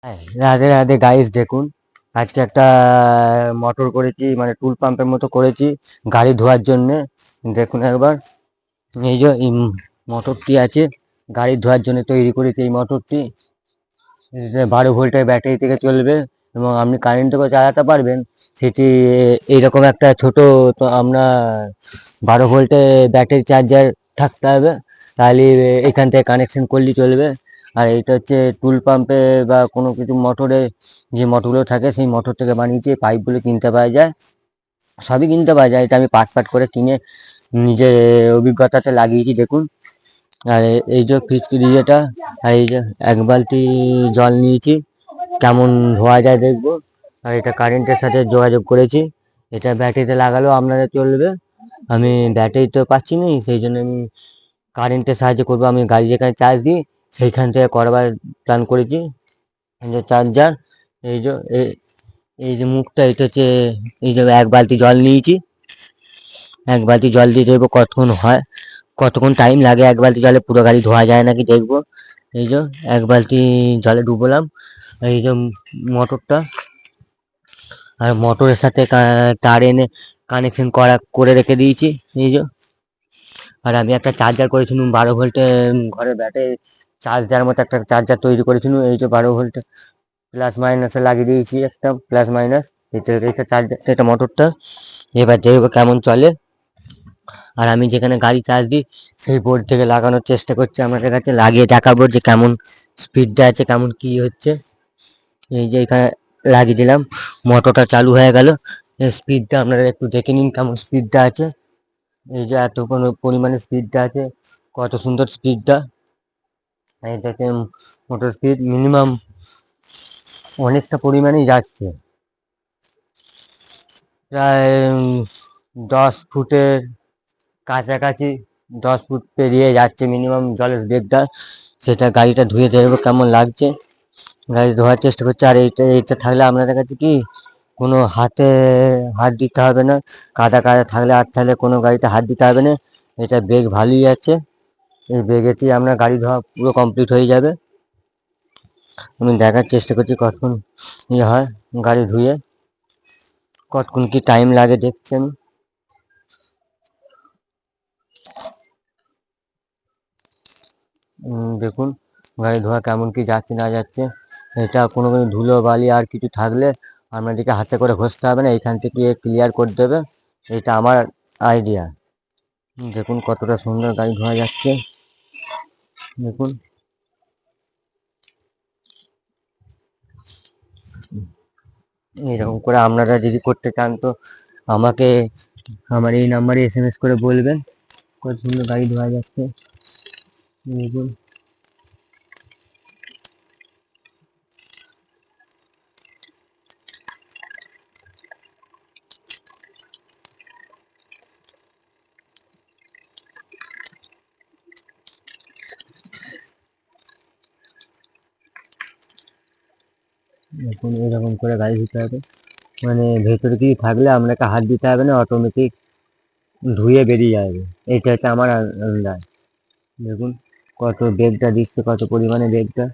হ্যাঁ, রাধে রাধে গাইস, দেখুন আজকে একটা মোটর করেছি, মানে টুল পাম্পের মতো করেছি গাড়ি ধোয়ার জন্যে। দেখুন একবার, এই যে এই মোটরটি আছে গাড়ি ধোয়ার জন্য তৈরি করেছি। এই মোটরটি 12 ভোল্টের ব্যাটারি থেকে চলবে এবং আপনি কারেন্ট থেকেও চালাতে পারবেন। সেটি এইরকম একটা ছোট, তো আমরা 12 ভোল্টের ব্যাটারি চার্জার থাকতে হবে, তাহলে এখান থেকে কানেকশন করলেই চলবে। আর এটা হচ্ছে টুল পাম্পে বা কোনো কিছু মোটরে যে মোটরগুলো থাকে সেই মোটর থেকে বানিয়েছি। এই পাইপগুলো কিনতে পাওয়া যায়, সবই কিনতে পাওয়া যায়। এটা আমি পার্ট পার্ট করে কিনে নিজের অভিজ্ঞতাতে লাগিয়েছি, দেখুন। আর এই যে ফিচকিরি যেটা, আর এই যে 1 বালতি জল নিয়েছি, কেমন ধোয়া যায় দেখবো। আর এটা কারেন্টের সাথে যোগাযোগ করেছি, এটা ব্যাটারিতে লাগালেও আপনাদের চলবে। আমি ব্যাটারি তো পাচ্ছি না, সেই জন্য আমি কারেন্টের সাহায্যে করবো। আমি গাড়ি যেখানে চার্জ দিই সেইখান থেকে করবার প্ল্যান করেছি। এই যে চার্জার, এই যে এই যে মুখটা, এটা হচ্ছে, এই যে 1 বালতি জল নিয়েছি। 1 বালতি জল দিয়ে দেখবো কতক্ষণ হয়, কতক্ষণ টাইম লাগে 1 বালতি জলে পুরো গাড়ি ধোয়া যায় নাকি দেখবো। এই যে 1 বালতি জলে ডুবোলাম। এই যে মোটরটা, আর মোটরের সাথে তার এনে কানেকশন করে রেখে দিয়েছি, এই যে। আর আমি একটা চার্জার করেছিলাম 12 ভোল্টে, ঘরে ব্যাটারি চার্জ দেওয়ার মতো একটা চার্জার তৈরি করেছিলাম। এই যে 12 ভোল্টে প্লাস মাইনাসে লাগিয়ে দিয়েছি, একটা প্লাস মাইনাস। এটা চার্জার, এটা মোটরটা এবার দেখবো কেমন চলে। আর আমি যেখানে গাড়ি চার্জ দিই সেই বোর্ড থেকে লাগানোর চেষ্টা করছি, আপনাদের কাছে লাগিয়ে দেখাবো যে কেমন স্পিডটা আছে, কেমন কি হচ্ছে। এই যে এখানে লাগিয়ে দিলাম, মোটরটা চালু হয়ে গেল। স্পিডটা আপনারা একটু দেখে নিন কেমন স্পিডটা আছে। এই যে এত কোনো পরিমাণে স্পিডটা আছে, কত সুন্দর স্পিডটা। এটাতে মোটর স্পিড মিনিমাম অনেকটা পরিমাণেই যাচ্ছে, প্রায় 10 ফুটের কাছাকাছি, 10 ফুট পেরিয়ে যাচ্ছে মিনিমাম জলের বেগটা। সেটা গাড়িটা ধুয়ে দেখবো কেমন লাগছে, গাড়ি ধোয়ার চেষ্টা করছি। আর এইটা থাকলে আপনাদের কাছে কি কোনো হাত দিতে হবে না, কাদা কাদা থাকলে আর থাকলে কোনো গাড়িতে হাত দিতে হবে না। এটা বেগ ভালোই আছে, এই বেগেতেই আপনার গাড়ি ধোয়া পুরো কমপ্লিট হয়ে যাবে। আমি দেখার চেষ্টা করছি কতক্ষণ ইয়ে হয় গাড়ি ধুয়ে, কতক্ষণ কি টাইম লাগে দেখছি আমি। দেখুন গাড়ি ধোয়া কেমন কি যাচ্ছে না যাচ্ছে। এটা কোনো ধুলো বালি আর কিছু থাকলে আপনাদেরকে হাতে করে ঘষতে হবে না, এইখান থেকে ক্লিয়ার করে দেবে। এটা আমার আইডিয়া। দেখুন কতটা সুন্দর গাড়ি ধোয়া যাচ্ছে, দেখুন। এরকম করে আপনারা যদি করতে চান তো আমাকে আমার এই নাম্বারে SMS করে বলবেন কত সুন্দর গাড়ি ধোয়া যাচ্ছে, দেখুন। দেখুন এরকম করে গাড়ি ধুতে হবে, মানে ভেতরে কিছু থাকলে আপনাকে হাত দিতে হবে না, অটোমেটিক ধুয়ে বেরিয়ে যাবে। এটা হচ্ছে আমার আন্দাজ। দেখুন কত বেগটা দিচ্ছে, কত পরিমাণে বেগটা।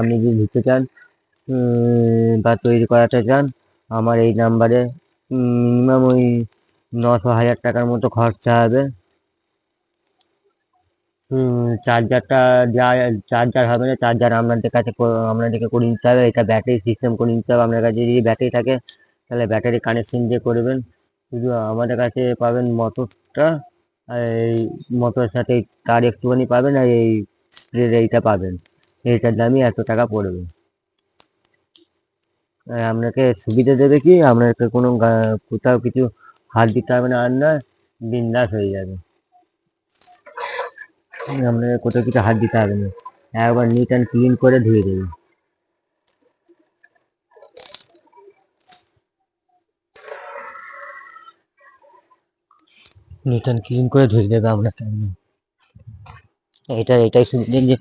আপনি যদি ধুতে চান বা তৈরি করাতে চান, আমার এই নাম্বারে মিনিমাম ওই 900-1000 টাকার মতো খরচা হবে। চার্জারটা যা, চার্জার হবে না, চার্জার আপনাদের কাছে আপনাদেরকে করে নিতে হবে। এটা ব্যাটারি সিস্টেম করে নিতে হবে। আপনার কাছে যদি ব্যাটারি থাকে তাহলে ব্যাটারি কানেকশন দিয়ে করবেন। শুধু আমাদের কাছে পাবেন মোটরটা, আর এই মোটরের সাথে তার একটুখানি পাবেন, আর এই স্প্রের এইটা পাবেন। এইটার দামই এত টাকা পড়বে। আর আপনাকে সুবিধা দেবে কি, আপনাকে কোনো কোথাও কিছু হাত দিতে হবে না, আর না বিন্দাস হয়ে যাবে। আপনাকে কোথাও কিছু হাত দিতে হবে না, একবার নিট অ্যান্ড ক্লিন করে ধুয়ে দেবে। নিট অ্যান্ড ক্লিন করে ধুয়ে দেবে আপনাকে। এটাই সুবিধা যে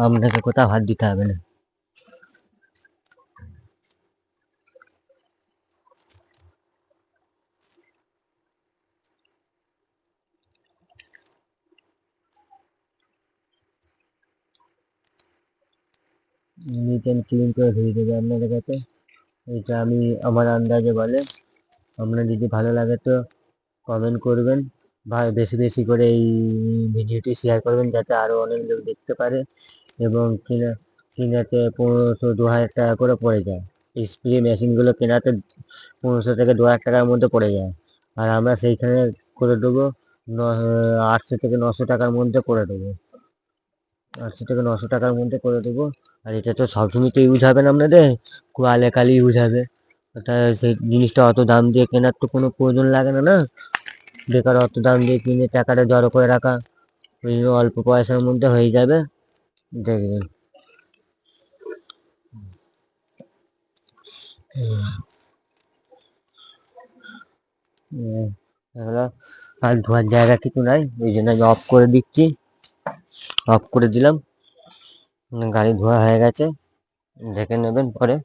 আপনাকে কোথাও হাত দিতে হবে না। নিট অ্যান্ড ক্লিন করে ধুয়ে দেবে আপনাদের কাছে। এটা আমি আমার আন্দাজে বলে। আপনার যদি ভালো লাগে তো কমেন্ট করবেন, বেশি বেশি করে এই ভিডিওটি শেয়ার করবেন যাতে আরও অনেক লোক দেখতে পারে। এবং কিনাতে 1500-2000 টাকা করে পড়ে যায়। এই স্প্রে মেশিনগুলো কেনাতে 1500 থেকে 2000 টাকার মধ্যে পড়ে যায়। আর আমরা সেইখানে করে দেবো 800 থেকে 900 টাকার মধ্যে করে দেবো। 800 থেকে 900 টাকার মধ্যে করে দেবো। আর এটা তো সবসময় তো ইউজ হবে না আপনাদের, কালে কালে ইউজ হবে। ওটা সেই জিনিসটা অত দাম দিয়ে কেনার তো কোনো প্রয়োজন লাগে না, না? বেকার অত দাম দিয়ে কিনে টাকাটা জড়ো করে রাখা, ওই জন্য অল্প পয়সার মধ্যে হয়ে যাবে, দেখবেন। এগুলো আর ধোয়ার জায়গা কিছু নাই, ওই জন্য আমি অফ করে দিচ্ছি। অফ করে দিলাম, গাড়ি ধোয়া হয়ে গেছে, দেখে নেবেন পরে।